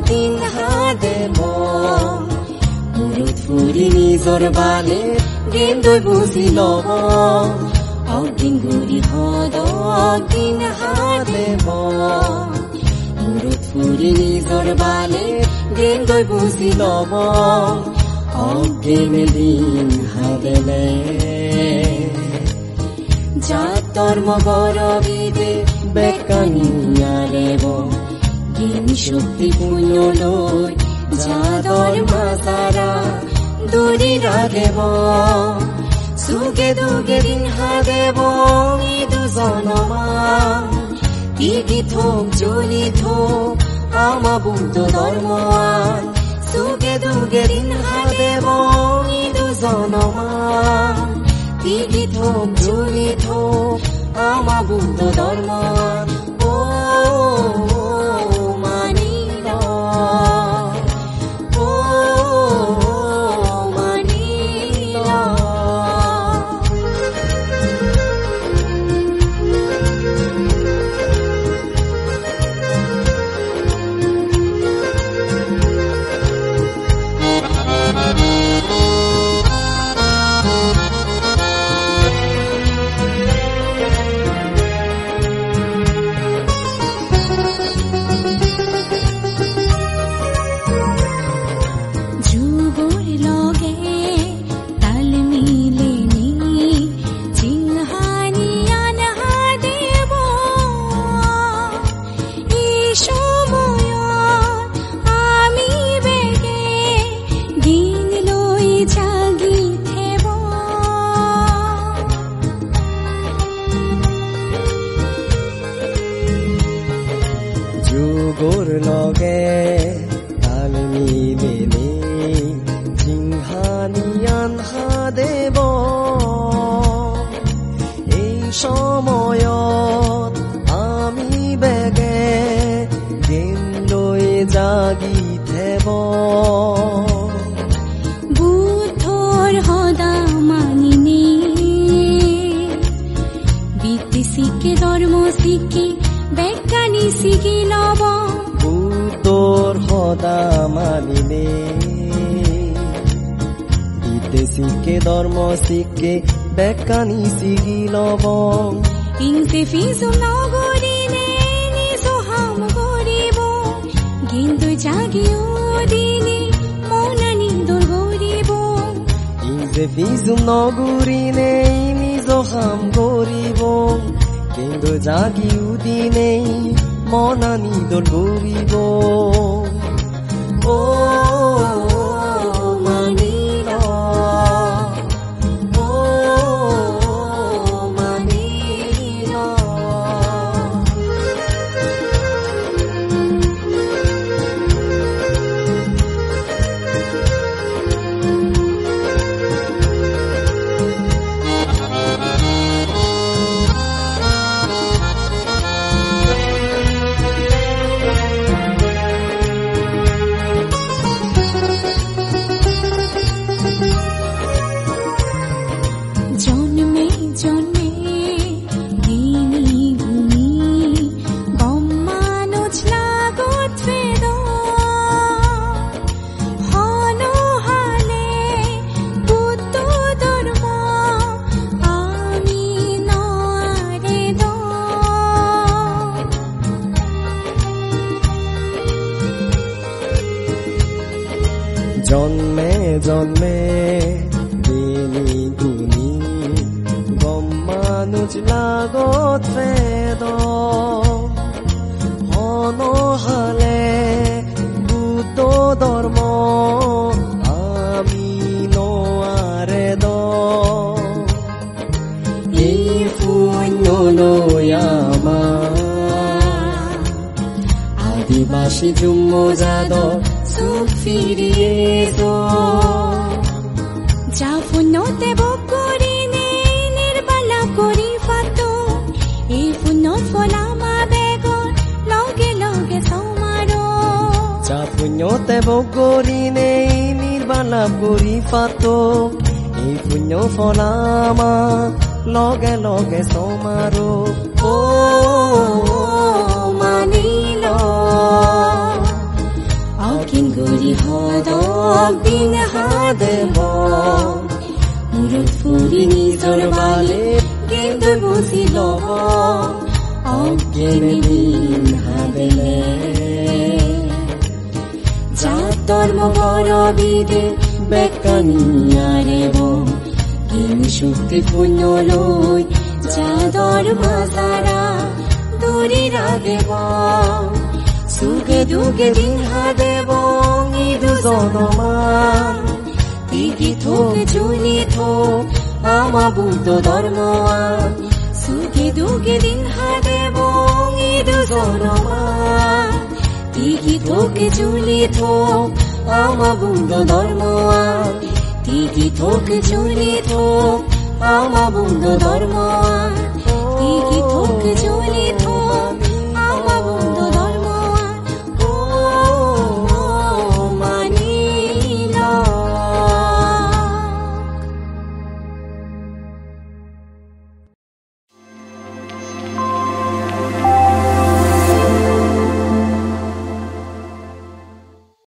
দিন হাদেব মূৰত ফুৰি নিজৰ বালে গেন্দৈ বুজি লব অদিন গুৰি হদ দিন হাদেব মূৰত ফুৰি নিজৰ বালে গেন্দৈ বুজি লব অদিন দিন হাদেলে জাতৰ মগৰবিদে বেকানিয়াৰেব জ্ঞান শক্তি পুনলৈ যাদৰ মাতাৰা দৌৰি ৰাখেব চুকে দুগে দিন হাদেব ই দুজনমা টিকি থোক জ্বলি থোক আমা বুদ্ধ ধৰ্মৱান চুকে দুগে দিন হাদেব ই দুজনমা টিকি থোক জ্বলি থোক আমা বুদ্ধ ধৰ্মৱান যুগৰ লগে তাল মিলেনি জিংহানিয়ান হাদেব এই সময়ত আমি বেগে জ্ঞান লৈ জাগি থেব বুদ্ধৰ সদা মানিনি বিত্তি শিকে ধৰ্ম শিকে বেকানি শিকি লব বুদ্ধৰ সদা মানিলে বিদেশীকে ধৰ্ম শিকে বেকানি শিকি লব ইংতে ফিজু নগৰিনে নিজ হাম কৰিব কিন্তু জাগিও দিনে মনানি দূৰ কৰিব ইংতে ফিজু নগৰিনে নিজ হাম কৰিব কিন্তু জাগিও দিনেই মনানি দল গৰিব মানিল মানিল জন্মে জন্মে দিনী গুণী গম মানুষ লাগত ফেদ অনহালে বুদ্ধ ধৰ্ম আমি নোৱাৰে দ এই শূন্যলৈ আমাৰ আদিবাসী যুম্ম যাদৱ চুপ ফিৰিয়ে জাফুনতে বকৰিনে নিৰ্বালা কৰি ফাটো এই ফুনত ফলামা বেগৰ লগে লগে চমাৰো জাফুনতে বকৰিনে নিৰ্বালা কৰি ফাটো এই পুণ্য ফলামা লগে লগে চমাৰো মানিল দিন হাদেব মূৰত ফুৰি নিজৰ বালে কিন্তু বুজি লব অজ্ঞানে দিন হাদেলে জাতৰ মগৰ বিদে বেকানিয়াৰেব কিন শক্তি পুণ্যলৈ যাদৰ মাজাৰা দৌৰি ৰাগেব সুখে দুখে দিন হাদেব ই দুজনমান টিকি থোক ঝুলি থোক আমাৰ বুদ্ধ ধৰ্মৱান সুখে দুখে দিন হাদেব ই দুজনমান টিকি থোক ঝুলি থোক আমাৰ বুদ্ধ ধৰ্মৱান টিকি থোক ঝুলি থোক আমাৰ বুদ্ধ ধৰ্মৱান টিকি থোক ঝুলি থোক